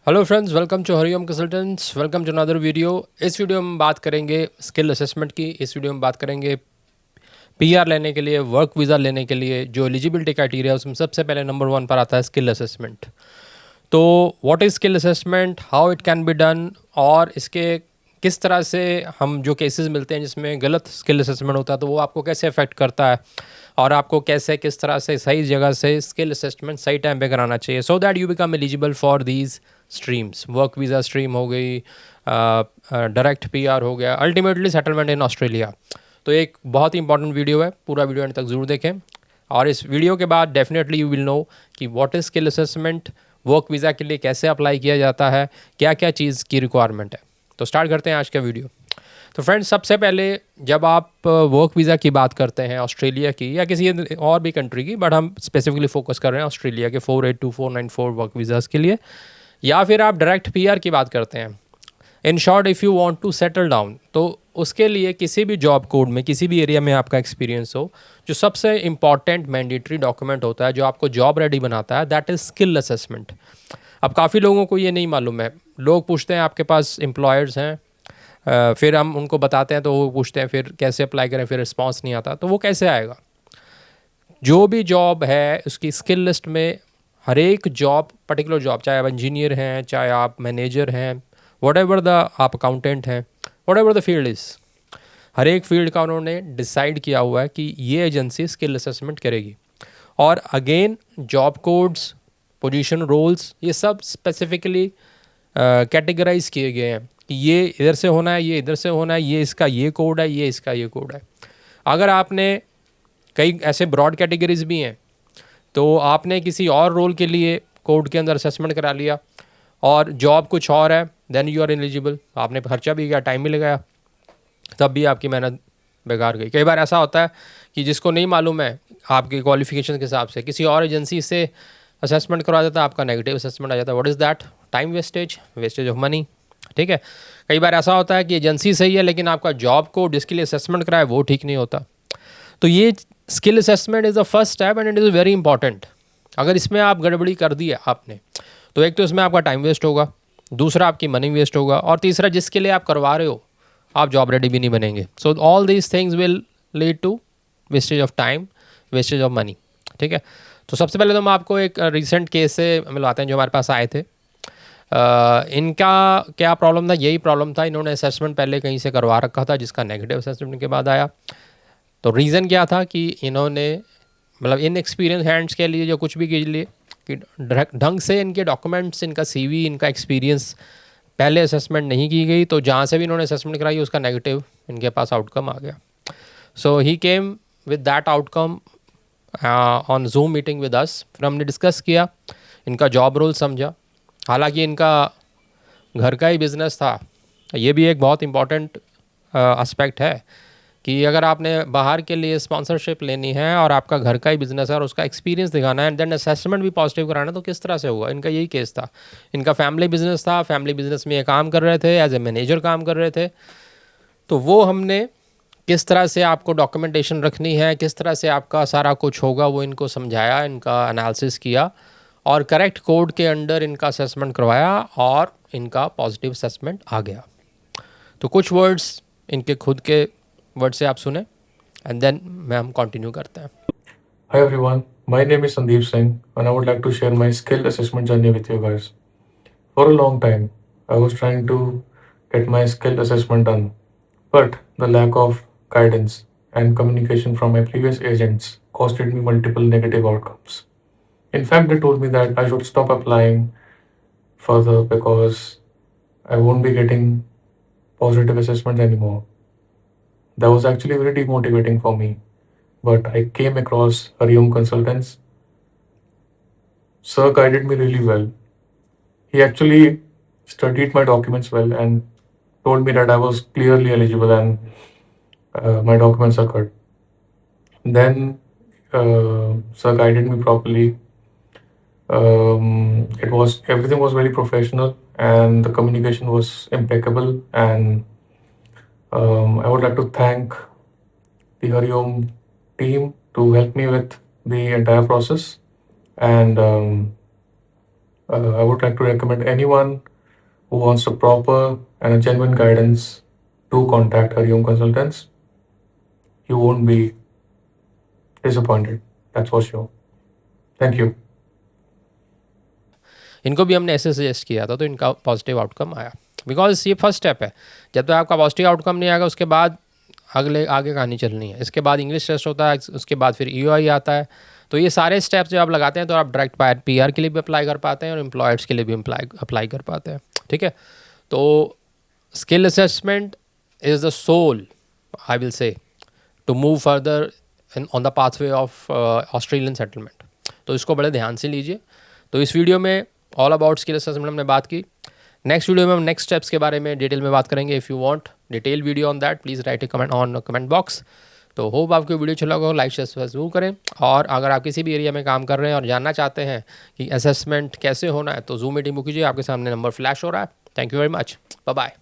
Hello friends, welcome to Hariom consultants. Welcome to another video. इस video में बात करेंगे स्किल असेसमेंट की। इस वीडियो में बात करेंगे पीआर लेने के लिए, वर्क वीज़ा लेने के लिए जो एलिजिबिलिटी क्राइटेरिया है उसमें सबसे पहले नंबर 1 पर आता है स्किल असेसमेंट। तो what is skill assessment, how it can be done, और इसके किस तरह से हम जो केसेस मिलते हैं जिसमें गलत स्किल असेसमेंट होता है तो वो आपको कैसे अफेक्ट करता है, और आपको कैसे किस तरह से सही जगह से स्किल असेसमेंट सही टाइम पे कराना चाहिए so that you become eligible for these streams. Work visa stream हो गई, डायरेक्ट पीआर हो गया, अल्टीमेटली सेटलमेंट इन ऑस्ट्रेलिया। तो एक बहुत ही इंपॉर्टेंट वीडियो है, पूरा वीडियो एंड तक ज़रूर देखें। और इस वीडियो के बाद डेफिनेटली यू विल नो कि what is skill assessment, work visa के लिए कैसे अप्लाई किया जाता है, क्या क्या चीज़ की रिक्वायरमेंट है। तो स्टार्ट करते हैं आज का वीडियो। तो फ्रेंड्स, सबसे पहले जब आप वर्क वीज़ा की बात करते हैं ऑस्ट्रेलिया की या किसी और भी कंट्री की, बट हम स्पेसिफिकली फोकस कर रहे हैं ऑस्ट्रेलिया के 482 494 वर्क वीज़ाज़ के लिए, या फिर आप डायरेक्ट पीआर की बात करते हैं, in short if you want to settle down, तो उसके लिए किसी भी जॉब कोड में किसी भी एरिया में आपका एक्सपीरियंस हो, जो सबसे इंपॉर्टेंट मैंडेटरी डॉक्यूमेंट होता है जो आपको जॉब रेडी बनाता है, दैट इज़ स्किल असेसमेंट। अब काफ़ी लोगों को ये नहीं मालूम है। लोग पूछते हैं आपके पास एम्प्लॉयर्स हैं, फिर हम उनको बताते हैं तो वो पूछते हैं फिर कैसे अप्लाई करें, फिर रिस्पॉन्स नहीं आता, तो वो कैसे आएगा। जो भी जॉब है उसकी स्किल लिस्ट में हर एक जॉब, पर्टिकुलर जॉब, चाहे आप इंजीनियर हैं, चाहे आप मैनेजर हैं, वट एवर द आप अकाउंटेंट हैं, whatever the field is, हर एक फील्ड का उन्होंने डिसाइड किया हुआ है कि ये एजेंसी स्किल असेसमेंट करेगी। और again job codes, position, roles, ये सब स्पेसिफिकली कैटेगराइज किए गए हैं कि ये इधर से होना है, ये इधर से होना है, ये इसका ये कोड है, ये इसका ये कोड है। अगर आपने कई ऐसे ब्रॉड कैटेगरीज भी हैं, तो आपने किसी और रोल के लिए कोड के अंदर असेसमेंट करा लिया और जॉब कुछ और है, देन यू आर एलिजिबल। आपने खर्चा भी किया, टाइम भी लगाया, तब भी आपकी मेहनत बेकार गई। कई बार ऐसा होता है कि जिसको नहीं मालूम है आपकी क्वालिफिकेशन के हिसाब से किसी और एजेंसी से असेसमेंट करवा देता है, आपका नेगेटिव असेसमेंट आ जाता है। What is that? Time wastage, wastage of money. ठीक है। कई बार ऐसा होता है कि एजेंसी सही है लेकिन आपका जॉब कोड जिसके लिए असेसमेंट कराए वो ठीक नहीं होता। तो ये skill assessment is the first step and it is very important. अगर इसमें आप गड़बड़ी कर दी है आपने, तो एक तो इसमें आपका टाइम वेस्ट होगा, दूसरा आपकी मनी वेस्ट होगा, और तीसरा जिसके लिए आप करवा रहे हो आप जॉब रेडी भी नहीं बनेंगे। So all these things will lead to wastage of time, wastage of money. ठीक है। तो सबसे पहले तो हम आपको एक रिसेंट केस से मिलवाते हैं जो हमारे पास आए थे। इनका क्या प्रॉब्लम था? यही प्रॉब्लम था, इन्होंने असेसमेंट पहले कहीं से करवा रखा था जिसका नेगेटिव असेसमेंट के बाद आया। तो रीज़न क्या था कि इन्होंने मतलब इन एक्सपीरियंस हैंड्स के लिए जो कुछ भी के लिए कि ढंग से इनके डॉक्यूमेंट्स, इनका सीवी, इनका एक्सपीरियंस पहले असेसमेंट नहीं की गई, तो जहाँ से भी इन्होंने असेसमेंट कराई उसका नेगेटिव इनके पास आउटकम आ गया। So he came with that outcome on zoom meeting with us. फिर हमने डिस्कस किया, इनका जॉब रोल समझा। हालांकि इनका घर का ही बिज़नेस था, ये भी एक बहुत इंपॉर्टेंट एस्पेक्ट है कि अगर आपने बाहर के लिए स्पॉन्सरशिप लेनी है और आपका घर का ही बिज़नेस है और उसका एक्सपीरियंस दिखाना है एंड देन असेसमेंट भी पॉजिटिव कराना है, तो किस तरह से होगा। इनका यही केस था। इनका फैमिली बिज़नेस था, फैमिली बिज़नेस में ये काम कर रहे थे, एज ए मैनेजर काम कर रहे थे। तो वो हमने किस तरह से आपको डॉक्यूमेंटेशन रखनी है, किस तरह से आपका सारा कुछ होगा, वो इनको समझाया, इनका एनालिसिस किया और करेक्ट कोड के अंडर इनका असेसमेंट करवाया और इनका पॉजिटिव असेसमेंट आ गया। तो कुछ वर्ड्स इनके खुद के वर्ड से आप सुने एंड देन मैं हम कंटिन्यू करते हैं। Hi everyone, my name is Sandeep Singh and I would like to share my skill assessment journey with you guys. For a long time, I was trying to get my skill assessment done, but the lack of guidance and communication from my previous agents costed me multiple negative outcomes. In fact, they told me that I should stop applying further because I won't be getting positive assessments anymore. That was actually very demotivating for me, but I came across Hariom Consultants. Sir guided me really well. He actually studied my documents well and told me that I was clearly eligible and my documents are good. Then Sir guided me properly. It was everything was very professional and the communication was impeccable. And I would like to thank the Hariom team to help me with the entire process. And I would like to recommend anyone who wants a proper and a genuine guidance to contact Hariom Consultants. You won't be disappointed. That's for sure. Thank you. इनको भी हमने ऐसे suggest किया था तो इनका positive outcome आया, because ये फर्स्ट स्टेप है. जब तक आपका पॉजिटिव आउटकम नहीं आएगा उसके बाद आगे कहानी चलनी है. इसके बाद इंग्लिश टेस्ट होता है, उसके बाद फिर EOI आता है. तो ये सारे स्टेप्स जो आप लगाते हैं तो आप डायरेक्ट PR के लिए भी अप्लाई कर पाते हैं और एम्प्लॉयर्स के लिए भी अप्लाई कर पाते हैं. ठीक है, तो skill assessment is the soul, I will say, to move further on the pathway of Australian settlement. तो इसको बड़े ध्यान से लीजिए. तो इस वीडियो में ऑल अबाउट स्किल असेसमेंट हमने बात की. नेक्स्ट वीडियो में हम नेक्स्ट स्टेप्स के बारे में डिटेल में बात करेंगे. If you want detail video on that please write A comment on comment box. तो होप आपको वीडियो अच्छा लगा हो, लाइक शेयर ज़रूर करें. और अगर आप किसी भी एरिया में काम कर रहे हैं और जानना चाहते हैं कि असेसमेंट कैसे होना है तो जूम मीटिंग बुक कीजिए. आपके सामने नंबर फ्लैश हो रहा है. Thank you very much. Bye bye.